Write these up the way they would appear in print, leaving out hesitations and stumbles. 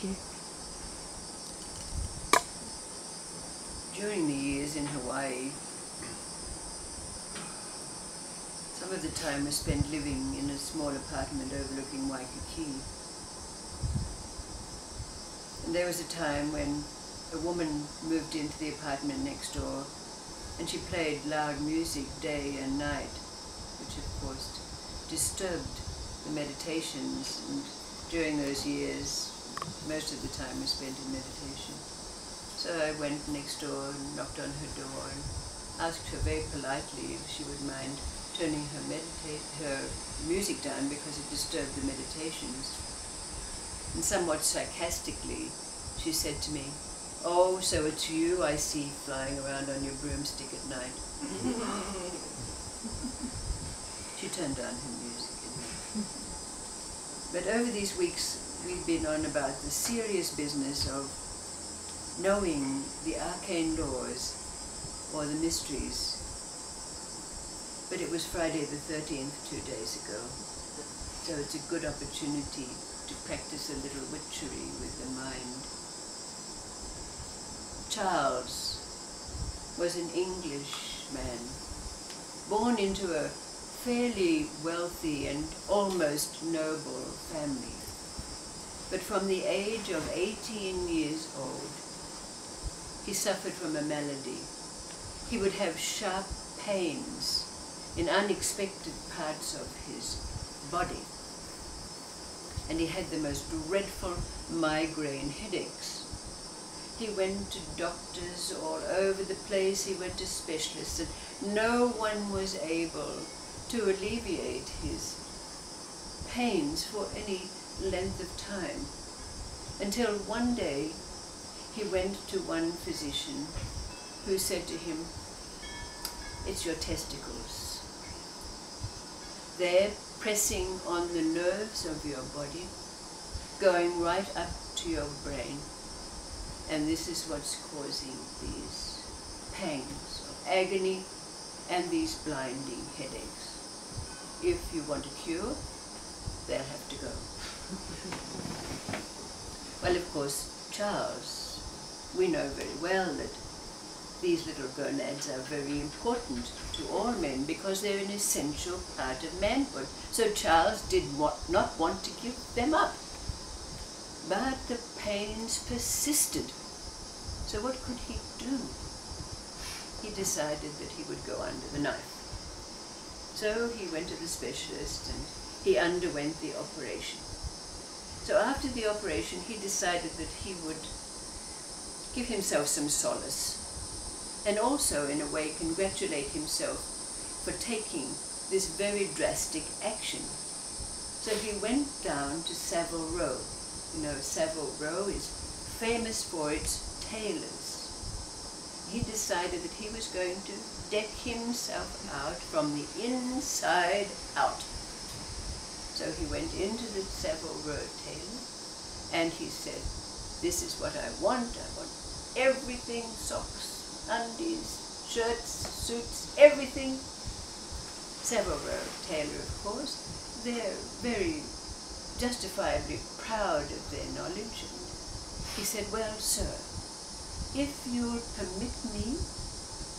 Thank you. During the years in Hawaii, some of the time was spent living in a small apartment overlooking Waikiki. And there was a time when a woman moved into the apartment next door and she played loud music day and night, which of course disturbed the meditations, and during those years most of the time was spent in meditation. So I went next door and knocked on her door and asked her very politely if she would mind turning her music down because it disturbed the meditations. And somewhat sarcastically she said to me, "Oh, so it's you I see flying around on your broomstick at night." She turned down her music. But over these weeks we've been on about the serious business of knowing the arcane laws or the mysteries. But it was Friday the 13th 2 days ago, so it's a good opportunity to practice a little witchery with the mind. Charles was an English man, born into a fairly wealthy and almost noble family. But from the age of 18 years old, he suffered from a malady. He would have sharp pains in unexpected parts of his body. And he had the most dreadful migraine headaches. He went to doctors all over the place, he went to specialists, and no one was able to alleviate his pains for any length of time. Until one day he went to one physician who said to him, "It's your testicles. They're pressing on the nerves of your body, going right up to your brain. And this is what's causing these pangs of agony and these blinding headaches. If you want a cure, they'll have to go." Well, of course, Charles, we know very well that these little gonads are very important to all men because they're an essential part of manhood. So Charles did not want to give them up. But the pains persisted. So what could he do? He decided that he would go under the knife. So he went to the specialist and he underwent the operation. So after the operation, he decided that he would give himself some solace and also, in a way, congratulate himself for taking this very drastic action. So he went down to Savile Row. You know, Savile Row is famous for its tailors. He decided that he was going to deck himself out from the inside out. So he went into the Savile Row tailor and he said, "This is what I want everything, socks, undies, shirts, suits, everything." Savile Row tailor, of course, they're very justifiably proud of their knowledge. And he said, "Well, sir, if you'll permit me,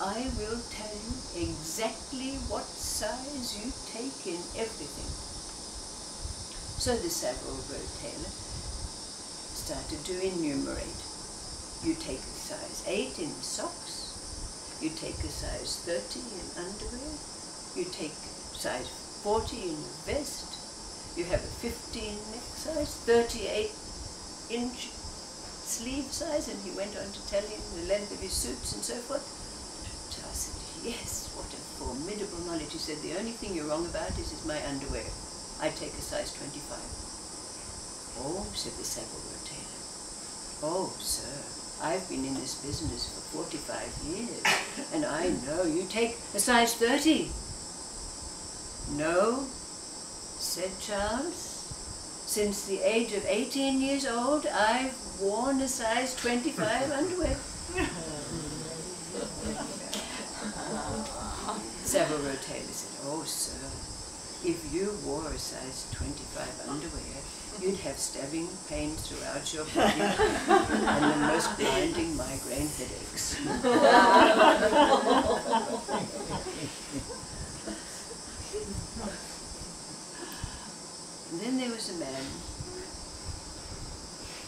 I will tell you exactly what size you take in everything." So the Savile Row tailor started to enumerate. You take a size 8 in socks, you take a size 30 in underwear, you take size 40 in a vest, you have a 15 neck size, 38-inch sleeve size, and he went on to tell him the length of his suits and so forth. Charles said, "Yes, what a formidable knowledge." He said, "The only thing you're wrong about is my underwear. I take a size 25. "Oh," said the Savile Row tailor. "Oh, sir, I've been in this business for 45 years, and I know you take a size 30. "No," said Charles, "since the age of 18 years old, I've worn a size 25 underwear." Savile Row tailor said, "Oh, sir, if you wore a size 25 underwear, you'd have stabbing pains throughout your body and the most blinding migraine headaches. And then there was a man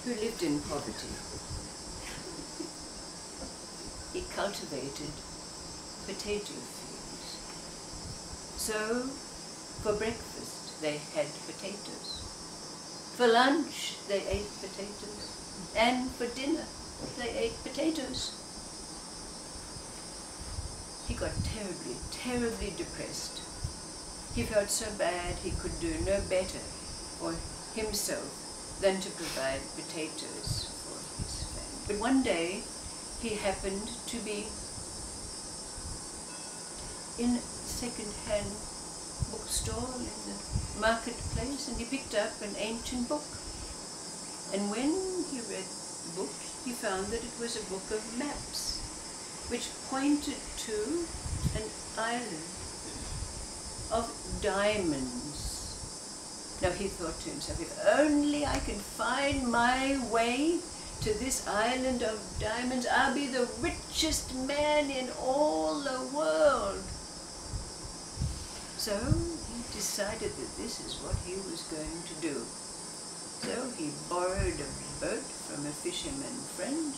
who lived in poverty. He cultivated potato fields. So, for breakfast they had potatoes. For lunch they ate potatoes. And for dinner they ate potatoes. He got terribly, terribly depressed. He felt so bad he could do no better for himself than to provide potatoes for his family. But one day he happened to be in a second-hand bookstall in the marketplace, and he picked up an ancient book. And when he read the book, he found that it was a book of maps, which pointed to an island of diamonds. Now he thought to himself, if only I can find my way to this island of diamonds, I'll be the richest man in all the world. So he decided that this is what he was going to do. So he borrowed a boat from a fisherman friend,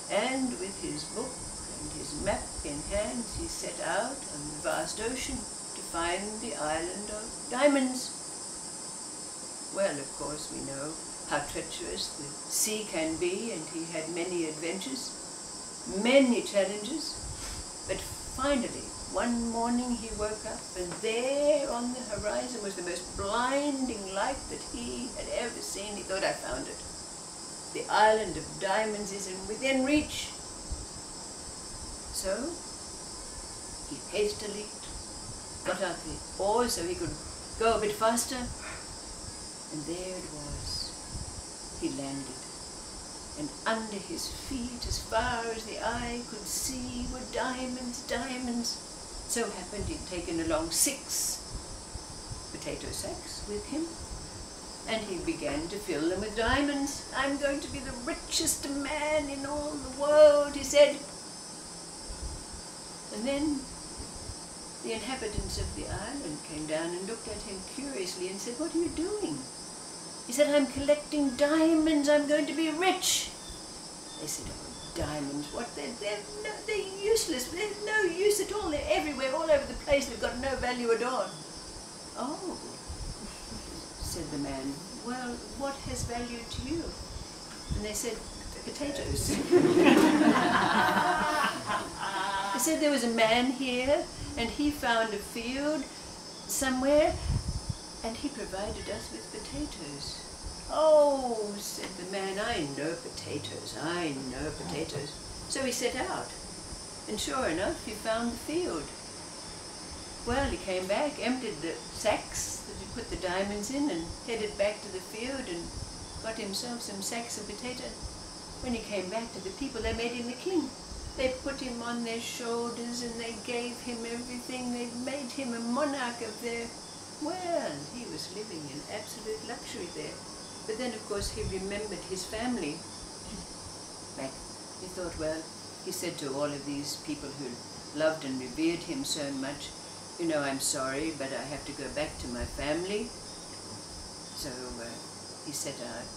and with his book and his map in hand, he set out on the vast ocean to find the island of diamonds. Well, of course, we know how treacherous the sea can be, and he had many adventures, many challenges, but finally, one morning he woke up, and there on the horizon was the most blinding light that he had ever seen. He thought, I found it. The island of diamonds is within reach. So he hastily got out the oars so he could go a bit faster, and there it was. He landed, and under his feet, as far as the eye could see, were diamonds, diamonds. So happened he'd taken along 6 potato sacks with him, and he began to fill them with diamonds. I'm going to be the richest man in all the world, he said. And then the inhabitants of the island came down and looked at him curiously and said, what are you doing? He said, I'm collecting diamonds, I'm going to be rich. They said, oh, diamonds, what? They're useless, they're no use at all, they're everywhere, all over the place, they've got no value at all. Oh, said the man, well, what has value to you? And they said, potatoes. They said there was a man here, and he found a field somewhere, and he provided us with potatoes. Oh, said the man, I know potatoes, I know potatoes. So he set out, and sure enough, he found the field. Well, he came back, emptied the sacks that he put the diamonds in, and headed back to the field and got himself some sacks of potato. When he came back to the people, they made him the king. They put him on their shoulders, and they gave him everything. They made him a monarch of their... Well, he was living in absolute luxury there. But then, of course, he remembered his family. Back, he thought, well, he said to all of these people who loved and revered him so much, you know, I'm sorry, but I have to go back to my family. So he set out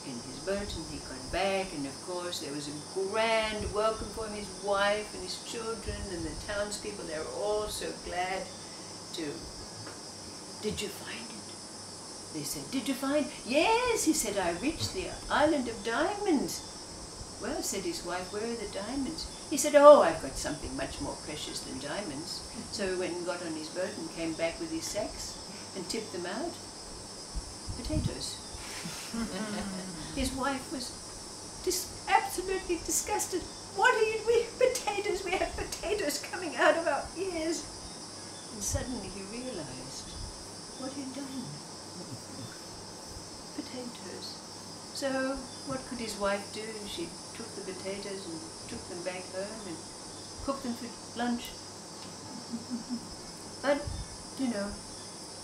in his boat, and he got back, and of course there was a grand welcome for him, his wife and his children and the townspeople. They were all so glad to... Did you find it? They said, did you find? Yes, he said, I reached the island of diamonds. Well, said his wife, where are the diamonds? He said, oh, I've got something much more precious than diamonds. So he went and got on his boat and came back with his sacks and tipped them out. Potatoes. His wife was absolutely disgusted. What are you, potatoes? We have potatoes coming out of our ears. And suddenly he realized what he'd done. Potatoes. So what could his wife do? She took the potatoes and took them back home and cooked them for lunch. But, you know,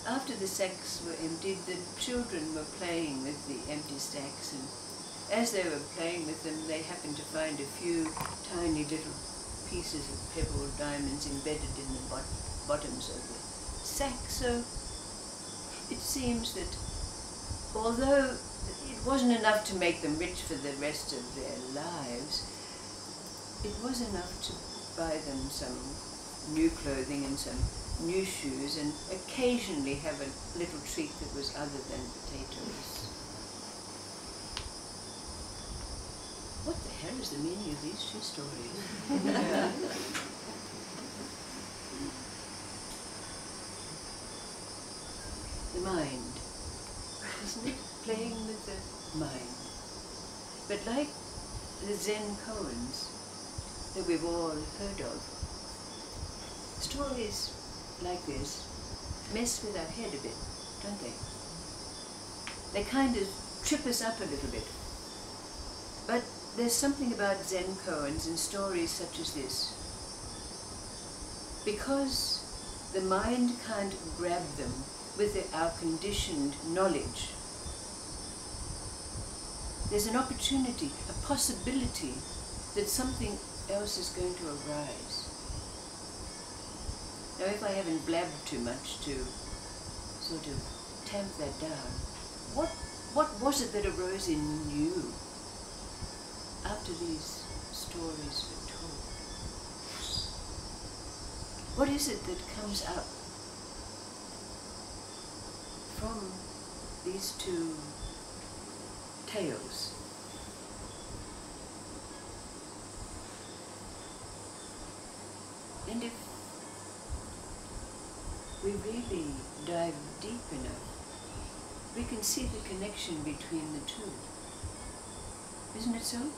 after the sacks were emptied, the children were playing with the empty sacks, and as they were playing with them, they happened to find a few tiny little pieces of pebbled diamonds embedded in the bottoms of the sack. So it seems that although it wasn't enough to make them rich for the rest of their lives, it was enough to buy them some new clothing and some new shoes, and occasionally have a little treat that was other than potatoes. What the hell is the meaning of these two stories? The mind, isn't it? Playing with the mind. But like the Zen koans that we've all heard of, stories like this mess with our head a bit, don't they? They kind of trip us up a little bit. But there's something about Zen koans and stories such as this. Because the mind can't grab them with our conditioned knowledge, there's an opportunity, a possibility that something else is going to arise. Now, if I haven't blabbed too much to sort of tamp that down, what was it that arose in you after these stories were told? What is it that comes up from these two tales? And if we really dive deep enough, we can see the connection between the two. Isn't it so?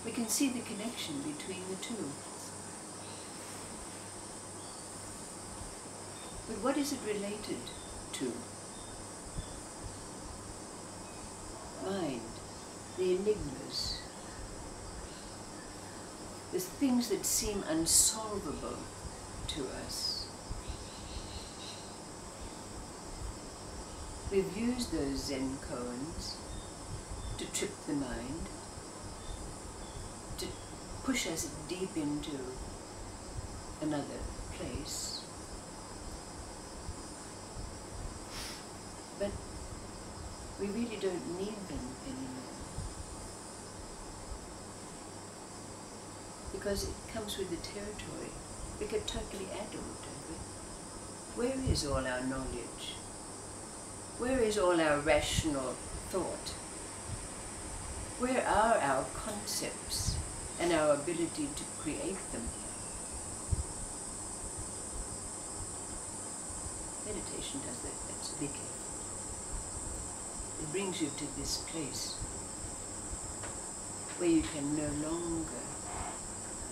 We can see the connection between the two. But what is it related to? Mind, the enigmas, the things that seem unsolvable to us. We've used those Zen koans to trip the mind, to push us deep into another place. But we really don't need them anymore, because it comes with the territory. We get totally adult, don't we? Where is all our knowledge? Where is all our rational thought? Where are our concepts and our ability to create them? Meditation does that, that's a big. It brings you to this place where you can no longer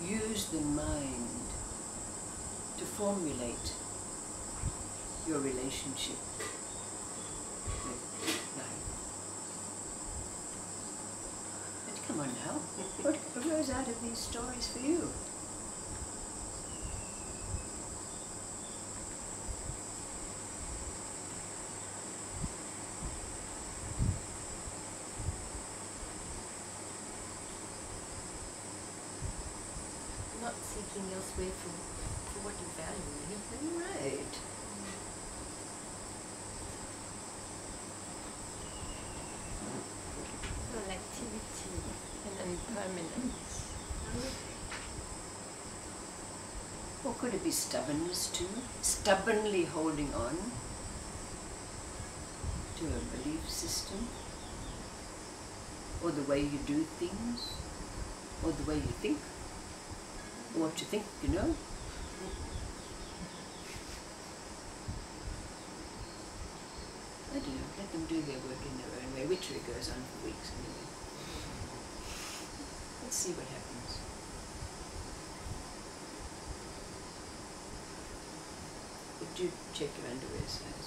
use the mind to formulate your relationship with life. But come on now, what arose out of these stories for you? Not seeking elsewhere for what you value, anything. Right. An activity and impermanence. Or could it be stubbornness too? Stubbornly holding on to a belief system? Or the way you do things? Or the way you think? Or what you think, you know? I don't know, let them do their work in their own way. Witchery goes on for weeks anyway. Let's see what happens. But do check your underwear size.